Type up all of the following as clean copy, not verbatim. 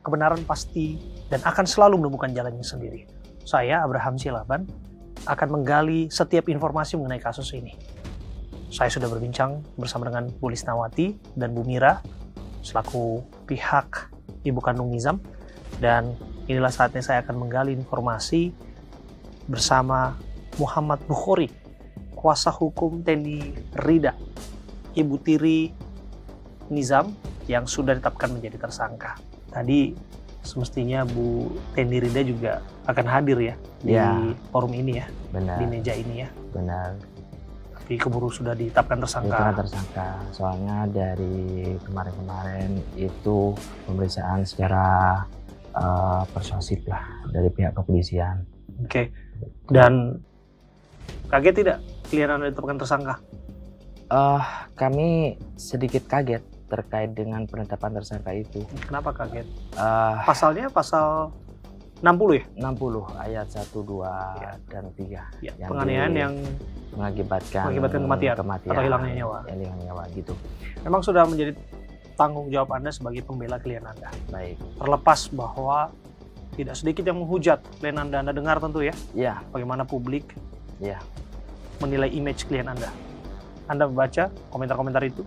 kebenaran pasti dan akan selalu menemukan jalannya sendiri. Saya, Abraham Silaban, akan menggali setiap informasi mengenai kasus ini. Saya sudah berbincang bersama dengan Bu Lisnawati dan Bu Mira, selaku pihak ibu kandung Nizam, dan inilah saatnya saya akan menggali informasi bersama Muhammad Bukhori, kuasa hukum Teni Rida, ibu tiri Nizam yang sudah ditetapkan menjadi tersangka. Tadi semestinya Bu Teni Rida juga akan hadir ya di forum ini ya, benar. Di meja ini ya. Benar. Tapi keburu sudah ditetapkan tersangka. Ditetapkan tersangka. Soalnya dari kemarin-kemarin itu pemeriksaan secara persuasif lah dari pihak kepolisian. Oke. Dan kaget tidak klien Anda ditetapkan tersangka? Kami sedikit kaget terkait dengan penetapan tersangka itu. Kenapa kaget? Pasalnya pasal 60 ya? 60 ayat 1, 2, ya. Dan 3. Ya, penganiayaan yang mengakibatkan kematian atau hilangnya nyawa. Hilangnya nyawa gitu. Memang sudah menjadi tanggung jawab Anda sebagai pembela klien Anda. Baik. Terlepas bahwa tidak sedikit yang menghujat klien Anda dengar tentu ya? Iya. Bagaimana publik menilai image klien Anda. Anda membaca komentar-komentar itu?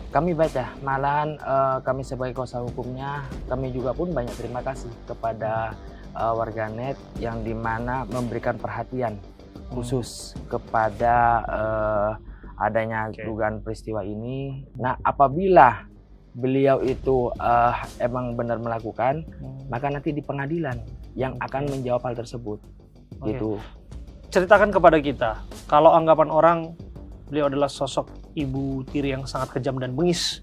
Kami baca, malahan kami sebagai kuasa hukumnya, kami juga pun banyak terima kasih kepada warganet yang dimana memberikan perhatian khusus kepada adanya dugaan peristiwa ini. Nah, apabila beliau itu emang benar melakukan, maka nanti di pengadilan yang akan menjawab hal tersebut. Gitu. Ceritakan kepada kita, kalau anggapan orang beliau adalah sosok ibu tiri yang sangat kejam dan bengis.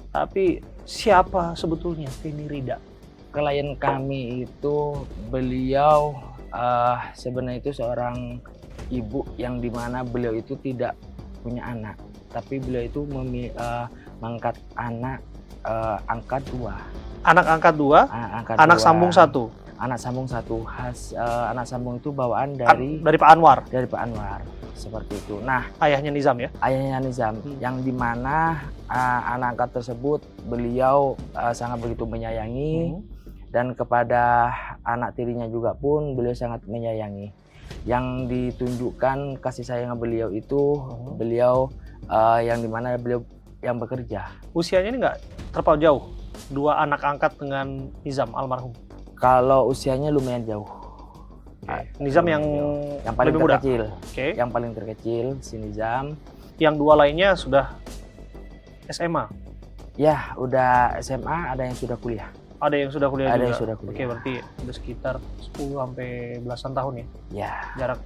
Tapi siapa sebetulnya Teni Rida? Klien kami itu beliau sebenarnya itu seorang ibu yang dimana beliau itu tidak punya anak, tapi beliau itu mengangkat anak angkat 2. Anak angkat 2, anak sambung 1. Anak sambung 1. Anak sambung itu bawaan dari Pak Anwar. Dari Pak Anwar. Seperti itu. Nah, ayahnya Nizam ya? Ayahnya Nizam, yang dimana anak angkat tersebut beliau sangat begitu menyayangi, dan kepada anak tirinya juga pun beliau sangat menyayangi. Yang ditunjukkan kasih sayang beliau itu beliau yang dimana beliau yang bekerja. Usianya ini nggak terpaut jauh? 2 anak angkat dengan Nizam almarhum? Kalau usianya lumayan jauh. Nizam yang paling lebih terkecil. Muda. Yang paling terkecil si Nizam. Yang 2 lainnya sudah SMA? Ya, udah SMA, ada yang sudah kuliah. Ada yang sudah kuliah ada juga? Yang sudah kuliah. Oke, berarti ada sekitar 10 sampai belasan tahun ya? Ya. Jarak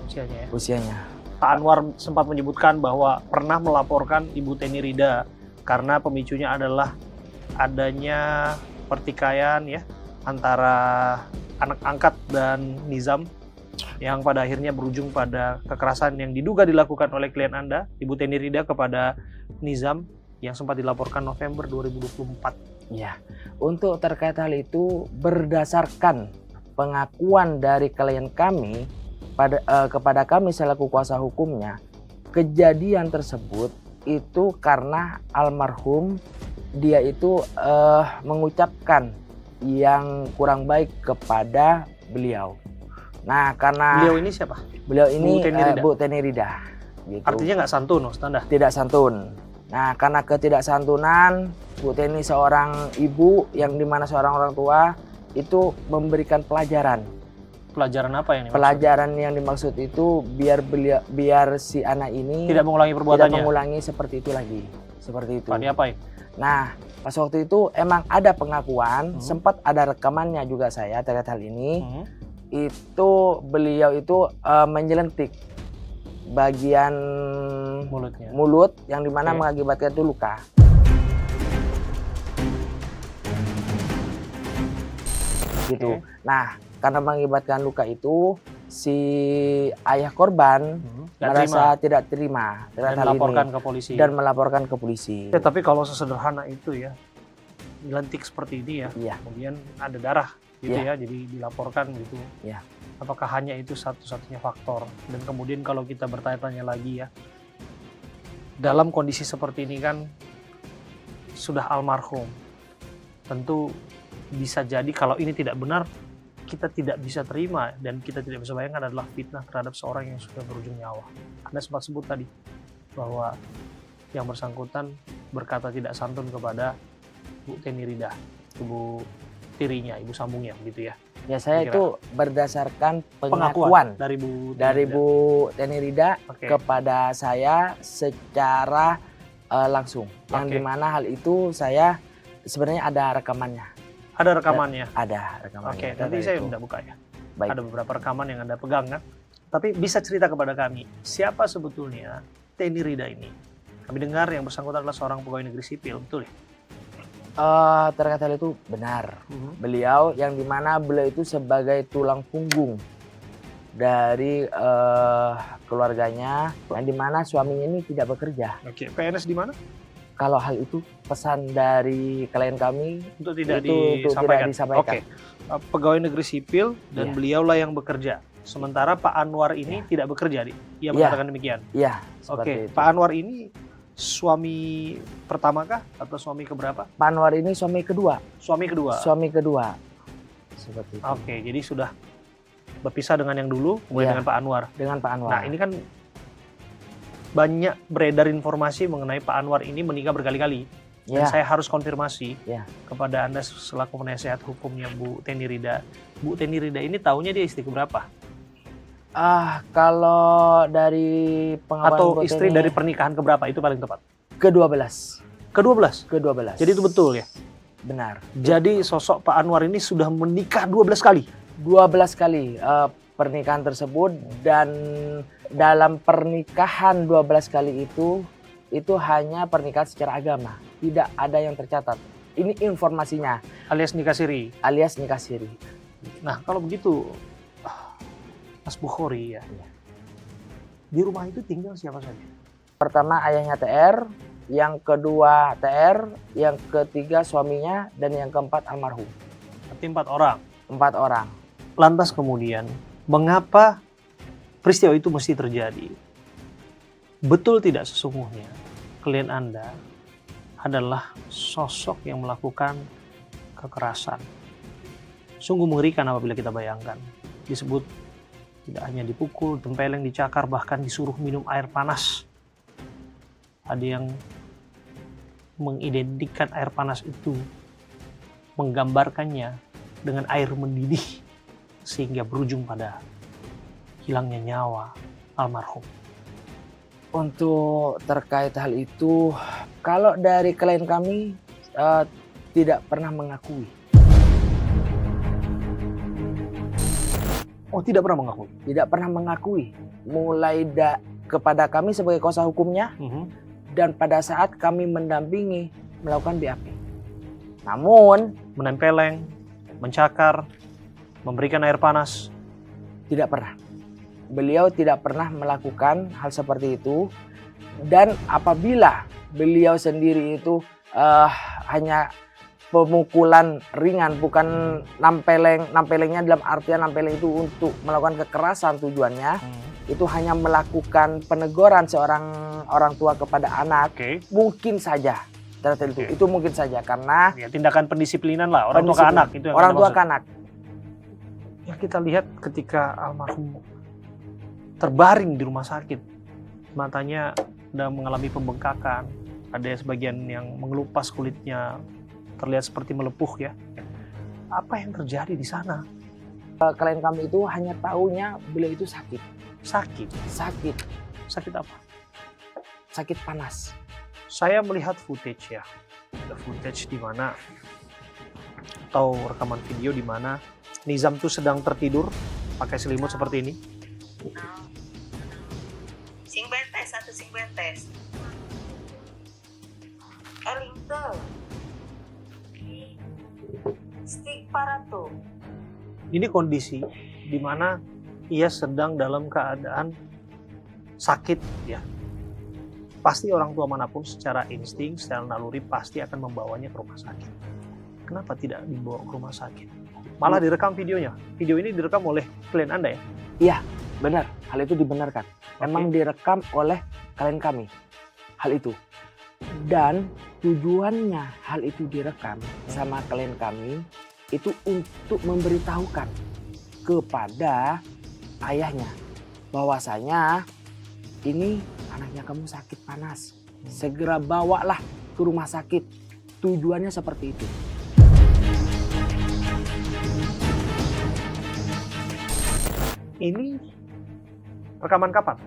usianya ya? Usianya. Pak Anwar sempat menyebutkan bahwa pernah melaporkan Ibu Teni Rida karena pemicunya adalah adanya pertikaian ya antara anak angkat dan Nizam yang pada akhirnya berujung pada kekerasan yang diduga dilakukan oleh klien Anda, Ibu Teni Rida, kepada Nizam yang sempat dilaporkan November 2024. Ya, untuk terkait hal itu berdasarkan pengakuan dari klien kami kepada kami selaku kuasa hukumnya, kejadian tersebut itu karena almarhum dia itu mengucapkan yang kurang baik kepada beliau. Nah, karena beliau ini siapa? Beliau ini Bu Teni Rida. Gitu. Artinya nggak santun, Ustaz? Tidak santun. Nah, karena ketidaksantunan, Bu Teni seorang ibu yang dimana seorang orang tua itu memberikan pelajaran. Pelajaran apa yang dimaksud? Pelajaran yang dimaksud itu biar si anak ini tidak mengulangi perbuatannya. Tidak mengulangi seperti itu lagi. Seperti itu. Pak, diapain? Nah, pas waktu itu emang ada pengakuan, sempat ada rekamannya juga saya terkait hal ini. Itu beliau itu menjelentik bagian mulut yang dimana mengakibatkan itu luka. Gitu. Nah, karena mengakibatkan luka itu si ayah korban merasa tidak terima dan melaporkan ke polisi. Melaporkan ke polisi. Ya, tapi kalau sesederhana itu ya, dilantik seperti ini ya, kemudian ada darah gitu ya, jadi dilaporkan gitu. Ya. Apakah hanya itu satu-satunya faktor? Dan kemudian kalau kita bertanya-tanya lagi ya, dalam kondisi seperti ini kan sudah almarhum, tentu bisa jadi kalau ini tidak benar, kita tidak bisa terima dan kita tidak bisa bayangkan adalah fitnah terhadap seorang yang sudah berujung nyawa. Anda sempat sebut tadi bahwa yang bersangkutan berkata tidak santun kepada Bu Teni Rida, ibu tirinya, ibu sambungnya, begitu ya? Ya, saya Kira. itu berdasarkan pengakuan dari Bu Bu Teni Rida Oke. kepada saya secara langsung. Yang Oke. dimana hal itu saya sebenarnya ada rekamannya. Ada rekamannya. Ada rekamannya. Oke, data nanti saya itu. udah buka ya. Baik. Ada beberapa rekaman yang Anda pegang kan. Tapi bisa cerita kepada kami, siapa sebetulnya Teni Rida ini? Kami dengar yang bersangkutan adalah seorang pegawai negeri sipil, betul ya? Terkait hal itu benar. Beliau yang dimana beliau itu sebagai tulang punggung dari keluarganya, yang dimana suaminya ini tidak bekerja. Oke, PNS di mana? Kalau hal itu pesan dari klien kami Untuk tidak itu disampaikan. tidak disampaikan. Oke, pegawai negeri sipil dan Iya. beliaulah yang bekerja. Sementara Pak Anwar ini tidak bekerja, Ia Iya. mengatakan demikian. Iya, Oke, seperti itu. Pak Anwar ini suami pertamakah atau suami keberapa? Pak Anwar ini suami kedua. Suami kedua. Suami kedua. Seperti itu. Oke, jadi sudah berpisah dengan yang dulu, kemudian Iya. dengan Pak Anwar. Dengan Pak Anwar. Nah, ini kan banyak beredar informasi mengenai Pak Anwar ini menikah berkali-kali. Dan Ya, saya harus konfirmasi Ya. kepada Anda selaku penasehat hukumnya Bu Teni Rida. Bu Teni Rida ini taunya dia istri keberapa? kalau dari pengakuan Atau Bu istri Teni, dari pernikahan keberapa? Itu paling tepat. ke-12. Ke-12. Ke-12. Jadi itu betul ya? Benar. Jadi sosok Pak Anwar ini sudah menikah 12 kali? 12 kali pernikahan tersebut, dan dalam pernikahan 12 kali itu hanya pernikahan secara agama. Tidak ada yang tercatat. Ini informasinya, Alias nikah siri. alias nikah siri. Nah, kalau begitu, Mas Bukhori ya. Di rumah itu tinggal siapa saja? Pertama ayahnya TR, yang kedua TR, yang ketiga suaminya, dan yang keempat almarhum. Berarti 4 orang. 4 orang. Lantas kemudian, mengapa peristiwa itu mesti terjadi? Betul tidak sesungguhnya klien Anda adalah sosok yang melakukan kekerasan? Sungguh mengerikan apabila kita bayangkan. Disebut tidak hanya dipukul, tempeleng, dicakar, bahkan disuruh minum air panas. Ada yang mengidentikan air panas itu, menggambarkannya dengan air mendidih, sehingga berujung pada hilangnya nyawa almarhum. Untuk terkait hal itu, kalau dari klien kami tidak pernah mengakui. Oh, tidak pernah mengakui? Tidak pernah mengakui. Mulai kepada kami sebagai kuasa hukumnya, dan pada saat kami mendampingi melakukan BAP. Namun Menempeleng, mencakar, memberikan air panas. tidak pernah. Beliau tidak pernah melakukan hal seperti itu. Dan apabila beliau sendiri itu hanya pemukulan ringan, bukan nampelengnya dalam artian nampeleng itu untuk melakukan kekerasan tujuannya, itu hanya melakukan peneguran seorang orang tua kepada anak, Oke. mungkin saja. Oke. Itu mungkin saja karena Ya, tindakan pendisiplinan lah, orang tua ke pendisiplin. anak. Itu yang orang Anda tua maksud. ke anak. Ya, kita lihat ketika almarhum terbaring di rumah sakit, matanya sudah mengalami pembengkakan, ada sebagian yang mengelupas kulitnya, terlihat seperti melepuh ya. Apa yang terjadi di sana? Klien kami itu hanya taunya beliau itu sakit. Sakit. Sakit apa? Sakit panas. Saya melihat footage ya, ada footage di mana atau rekaman video di mana Nizam tuh sedang tertidur pakai selimut seperti ini. Sing bentes atau sing bentes. Elito. Stick para tuh. Ini kondisi di mana ia sedang dalam keadaan sakit ya. Pasti orang tua manapun secara insting, secara naluri pasti akan membawanya ke rumah sakit. Kenapa tidak dibawa ke rumah sakit? Malah direkam videonya. Video ini direkam oleh klien Anda ya? Iya, benar. Hal itu dibenarkan. Memang Oke. direkam oleh klien kami. Hal itu. Dan tujuannya hal itu direkam sama klien kami itu untuk memberitahukan kepada ayahnya bahwasanya ini anaknya kamu sakit panas. Segera bawalah ke rumah sakit. Tujuannya seperti itu. Ini rekaman kapan?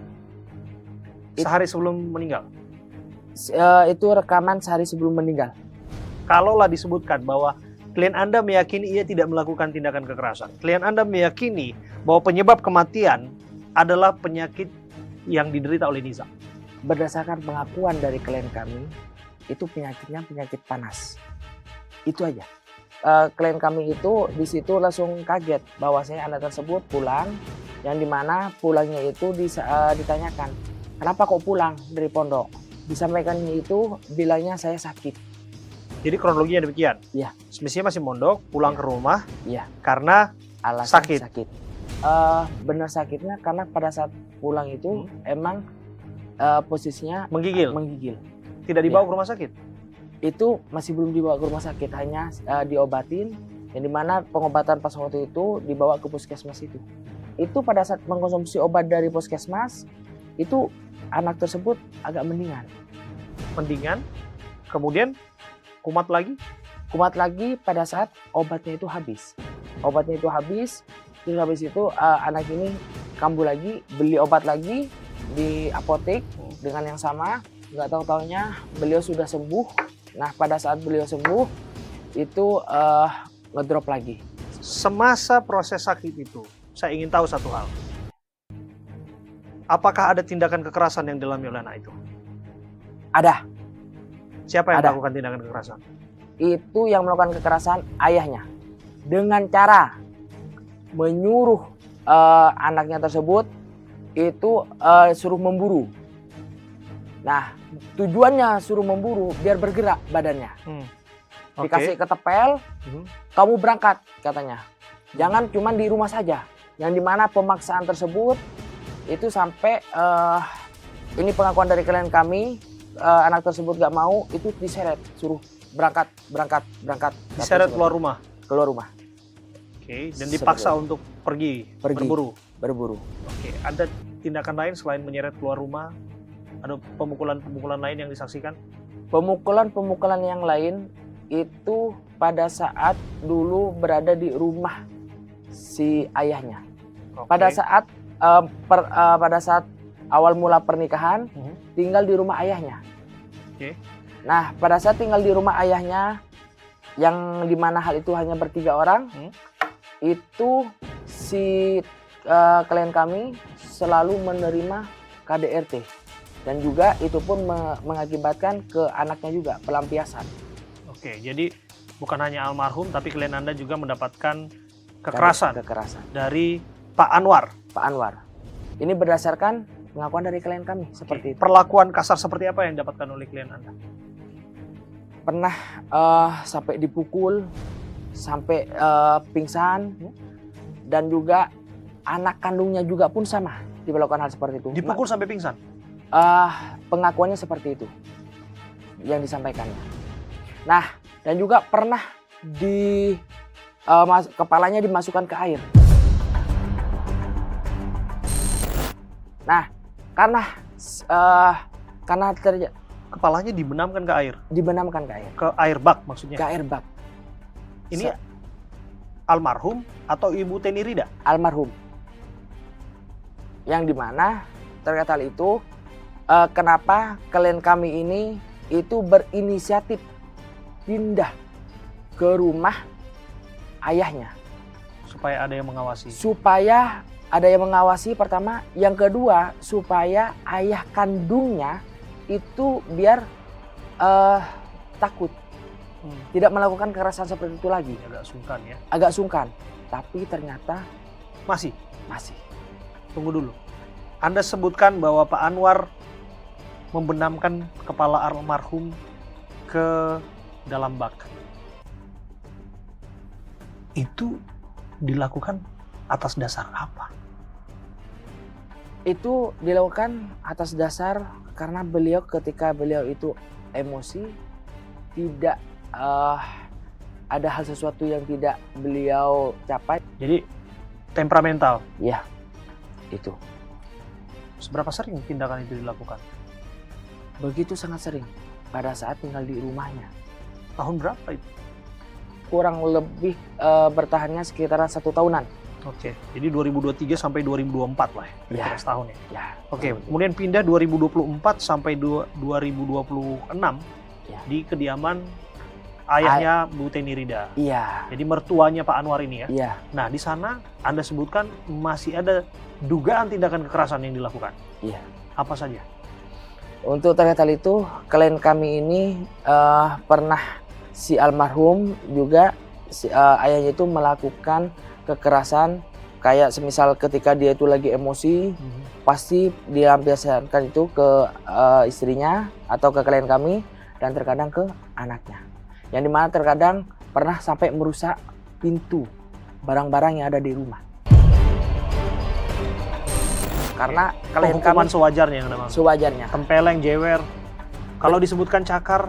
Sehari sebelum meninggal. Itu rekaman sehari sebelum meninggal. Kalaulah disebutkan bahwa klien Anda meyakini ia tidak melakukan tindakan kekerasan, klien Anda meyakini bahwa penyebab kematian adalah penyakit yang diderita oleh Niza. Berdasarkan pengakuan dari klien kami, itu penyakitnya penyakit panas. Itu aja. Klien kami itu di situ langsung kaget bahwasanya anak tersebut pulang, yang dimana pulangnya itu ditanyakan, kenapa kok pulang dari pondok? Disampaikannya itu bilangnya saya sakit. Jadi kronologinya demikian. Iya. Semestinya masih mondok, pulang ke rumah. Iya. Karena alasan sakit. Benar sakitnya karena pada saat pulang itu emang posisinya menggigil. Tidak dibawa ke rumah sakit. Itu masih belum dibawa ke rumah sakit, hanya diobatin, yang dimana pengobatan pas waktu itu dibawa ke puskesmas itu. Itu pada saat mengkonsumsi obat dari puskesmas, itu anak tersebut agak mendingan. Kemudian kumat lagi pada saat obatnya itu habis. Terus habis itu anak ini kambuh lagi, beli obat lagi di apotek dengan yang sama. Nggak tahu-taunya beliau sudah sembuh. Nah pada saat beliau sembuh itu ngedrop lagi. Semasa proses sakit itu, saya ingin tahu satu hal. Apakah ada tindakan kekerasan yang dialami oleh anak itu? Ada. Siapa yang Ada. melakukan tindakan kekerasan? Itu yang melakukan kekerasan ayahnya. Dengan cara menyuruh anaknya tersebut itu suruh memburu. Nah tujuannya suruh memburu biar bergerak badannya. Dikasih ketepel, kamu berangkat katanya. Jangan cuma di rumah saja. Yang dimana pemaksaan tersebut itu sampai ini pengakuan dari klien kami, anak tersebut gak mau, itu diseret, suruh berangkat. Diseret keluar rumah. Oke, dan dipaksa untuk pergi. Berburu. Oke, ada tindakan lain selain menyeret keluar rumah? Ada pemukulan lain yang disaksikan? Pemukulan yang lain itu pada saat dulu berada di rumah si ayahnya. Oke. Pada saat awal mula pernikahan tinggal di rumah ayahnya. Oke. Nah pada saat tinggal di rumah ayahnya, yang dimana hal itu hanya bertiga orang, itu si klien kami selalu menerima KDRT, dan juga itu pun mengakibatkan ke anaknya juga pelampiasan. Oke, jadi bukan hanya almarhum tapi klien Anda juga mendapatkan kekerasan dari Pak Anwar. Ini berdasarkan pengakuan dari klien kami seperti itu. Perlakuan kasar seperti apa yang didapatkan oleh klien Anda? Pernah sampai dipukul, sampai pingsan, dan juga anak kandungnya juga pun sama dilakukan hal seperti itu. Dipukul sampai pingsan? Pengakuannya seperti itu yang disampaikannya. Nah, dan juga pernah kepalanya dimasukkan ke air. Nah, karena kepalanya dibenamkan ke air. Ke air bak maksudnya. Ke air bak. Ini almarhum atau Ibu Teni Rida? Almarhum. Yang dimana terkait hal itu, kenapa klien kami ini itu berinisiatif pindah ke rumah ayahnya. Supaya ada yang mengawasi. Pertama, yang kedua supaya ayah kandungnya itu biar takut, tidak melakukan kekerasan seperti itu lagi. Agak sungkan, tapi ternyata masih. Tunggu dulu. Anda sebutkan bahwa Pak Anwar membenamkan kepala almarhum ke dalam bak. Itu dilakukan atas dasar apa? Itu dilakukan atas dasar karena ketika beliau itu emosi, tidak ada hal sesuatu yang tidak beliau capai. Jadi temperamental. Ya, itu. Seberapa sering tindakan itu dilakukan? Begitu sangat sering pada saat tinggal di rumahnya. Tahun berapa itu? Kurang lebih bertahannya sekitaran 1 tahunan. Oke, jadi 2023 sampai 2024 lah ya, Ya. kira setahun ya. Ya. Oke, kemudian pindah 2024 sampai 2026 Ya. di kediaman ayahnya Bu Teni Rida. Iya. Jadi mertuanya Pak Anwar ini ya. Iya. Nah, di sana Anda sebutkan masih ada dugaan tindakan kekerasan yang dilakukan. Iya. Apa saja? Untuk terkait hal itu, klien kami ini pernah si almarhum juga ayahnya itu melakukan kekerasan, kayak semisal ketika dia itu lagi emosi, pasti dilampiaskan itu ke istrinya atau ke klien kami, dan terkadang ke anaknya. Yang dimana terkadang pernah sampai merusak pintu barang-barang yang ada di rumah. Karena klien Hukuman kami sewajarnya yang Anda maksud? sewajarnya. Tempeleng, jewer. Kalau disebutkan cakar,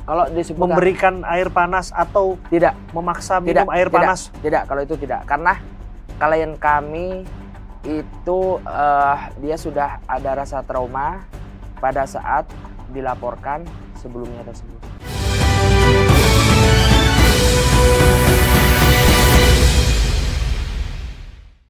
Kalau disebutkan memberikan air panas atau tidak, memaksa minum air panas. tidak, kalau itu tidak. Karena klien kami itu dia sudah ada rasa trauma pada saat dilaporkan sebelumnya tersebut.